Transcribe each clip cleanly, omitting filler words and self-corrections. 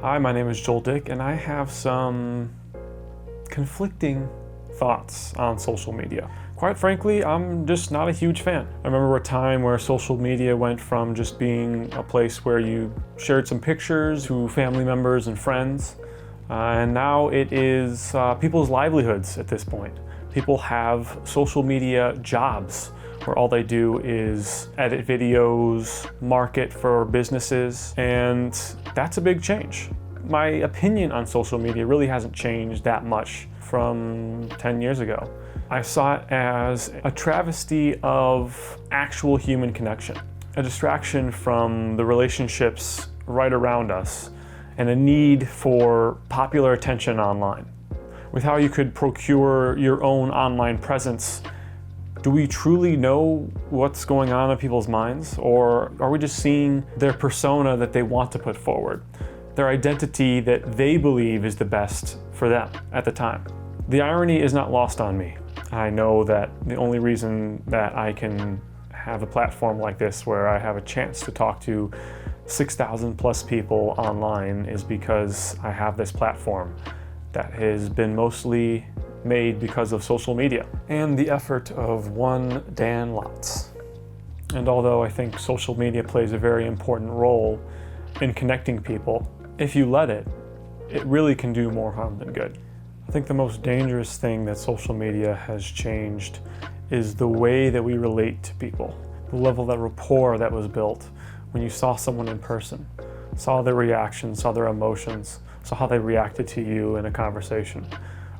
Hi, my name is Joel Dick, and I have some conflicting thoughts on social media. Quite frankly, I'm just not a huge fan. I remember a time where social media went from just being a place where you shared some pictures to family members and friends, and now it is people's livelihoods at this point. People have social media jobs where all they do is edit videos, market for businesses, and that's a big change. My opinion on social media really hasn't changed that much from 10 years ago. I saw it as a travesty of actual human connection, a distraction from the relationships right around us, and a need for popular attention online. With how you could procure your own online presence, do we truly know what's going on in people's minds? Or are we just seeing their persona that they want to put forward, their identity that they believe is the best for them at the time? The irony is not lost on me. I know that the only reason that I can have a platform like this where I have a chance to talk to 6,000 plus people online is because I have this platform that has been mostly made because of social media and the effort of one Dan Lotz. And although I think social media plays a very important role in connecting people, if you let it, it really can do more harm than good. I think the most dangerous thing that social media has changed is the way that we relate to people, the level of rapport that was built when you saw someone in person, saw their reactions, saw their emotions, saw how they reacted to you in a conversation.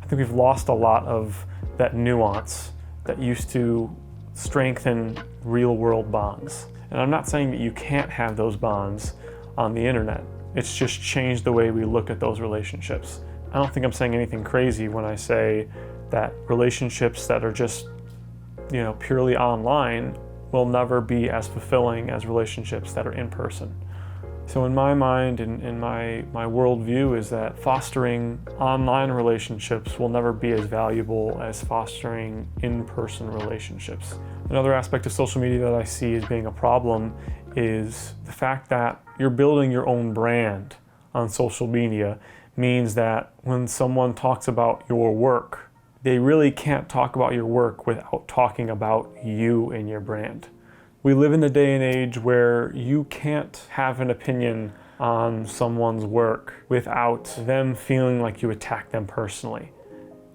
I think we've lost a lot of that nuance that used to strengthen real-world bonds. And I'm not saying that you can't have those bonds on the internet. It's just changed the way we look at those relationships. I don't think I'm saying anything crazy when I say that relationships that are just, purely online will never be as fulfilling as relationships that are in person. So in my mind, in my worldview is that fostering online relationships will never be as valuable as fostering in-person relationships. Another aspect of social media that I see as being a problem is the fact that you're building your own brand on social media means that when someone talks about your work, they really can't talk about your work without talking about you and your brand. We live in a day and age where you can't have an opinion on someone's work without them feeling like you attack them personally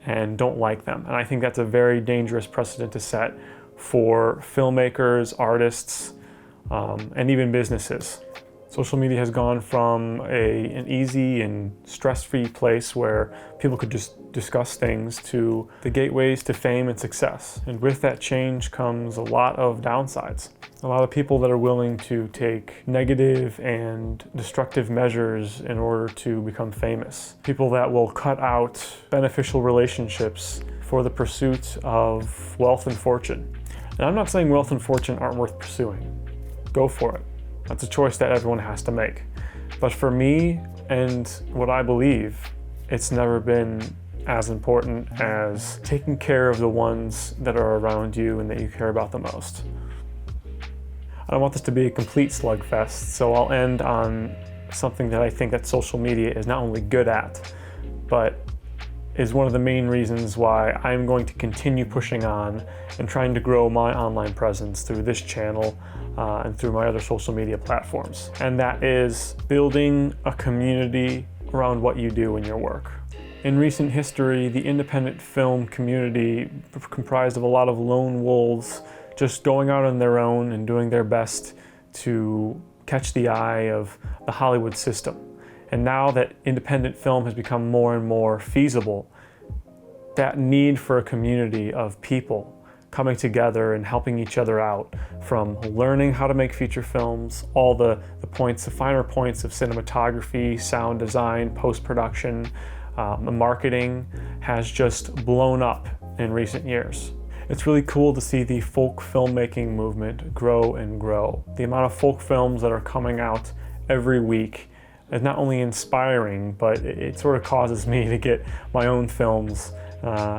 and don't like them. And I think that's a very dangerous precedent to set for filmmakers, artists, and even businesses. Social media has gone from an easy and stress-free place where people could just discuss things to the gateways to fame and success. And with that change comes a lot of downsides. A lot of people that are willing to take negative and destructive measures in order to become famous. People that will cut out beneficial relationships for the pursuit of wealth and fortune. And I'm not saying wealth and fortune aren't worth pursuing. Go for it. That's a choice that everyone has to make. But for me and what I believe, it's never been as important as taking care of the ones that are around you and that you care about the most. I don't want this to be a complete slugfest, so I'll end on something that I think that social media is not only good at, but is one of the main reasons why I'm going to continue pushing on and trying to grow my online presence through this channel and through my other social media platforms. And that is building a community around what you do in your work. In recent history, the independent film community comprised of a lot of lone wolves just going out on their own and doing their best to catch the eye of the Hollywood system. And now that independent film has become more and more feasible, that need for a community of people coming together and helping each other out, from learning how to make feature films, all the finer points of cinematography, sound design, post-production, marketing has just blown up in recent years. It's really cool to see the folk filmmaking movement grow and grow. The amount of folk films that are coming out every week is not only inspiring, but it sort of causes me to get my own films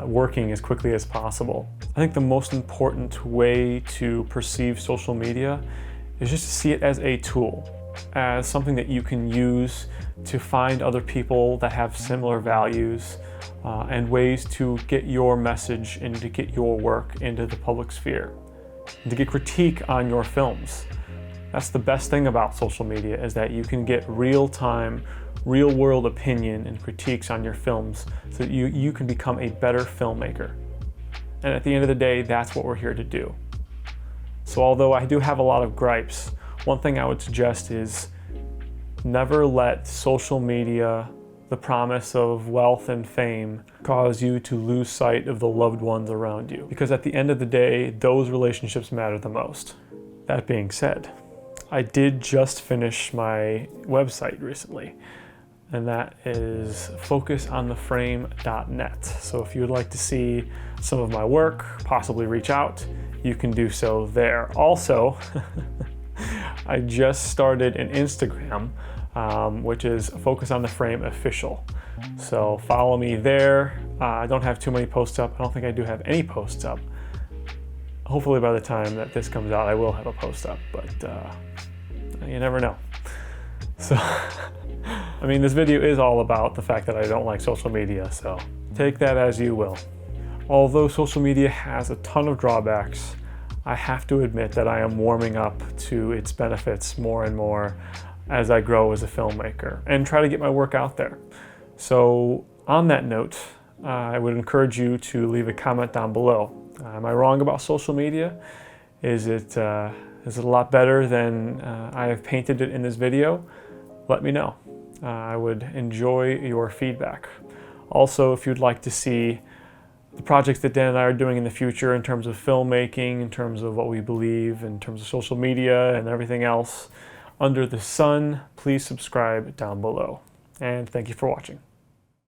working as quickly as possible. I think the most important way to perceive social media is just to see it as a tool. as something that you can use to find other people that have similar values and ways to get your message and to get your work into the public sphere, and to get critique on your films. That's the best thing about social media, is that you can get real-time, real-world opinion and critiques on your films so that you can become a better filmmaker. And at the end of the day, that's what we're here to do. So although I do have a lot of gripes, one thing I would suggest is never let social media, the promise of wealth and fame, cause you to lose sight of the loved ones around you. Because at the end of the day, those relationships matter the most. That being said, I did just finish my website recently, and that is focusontheframe.net. So if you would like to see some of my work, possibly reach out, you can do so there. Also, I just started an Instagram, which is Focus on the Frame Official. So follow me there. I don't have too many posts up. I don't think I do have any posts up. Hopefully by the time that this comes out, I will have a post up, but you never know. So, I mean, this video is all about the fact that I don't like social media, so take that as you will. Although social media has a ton of drawbacks, I have to admit that I am warming up to its benefits more and more as I grow as a filmmaker and try to get my work out there. So on that note, I would encourage you to leave a comment down below. Am I wrong about social media? Is it a lot better than I have painted it in this video? Let me know. I would enjoy your feedback. Also, if you'd like to see the projects that Dan and I are doing in the future in terms of filmmaking, in terms of what we believe, in terms of social media and everything else under the sun, please subscribe down below. And thank you for watching.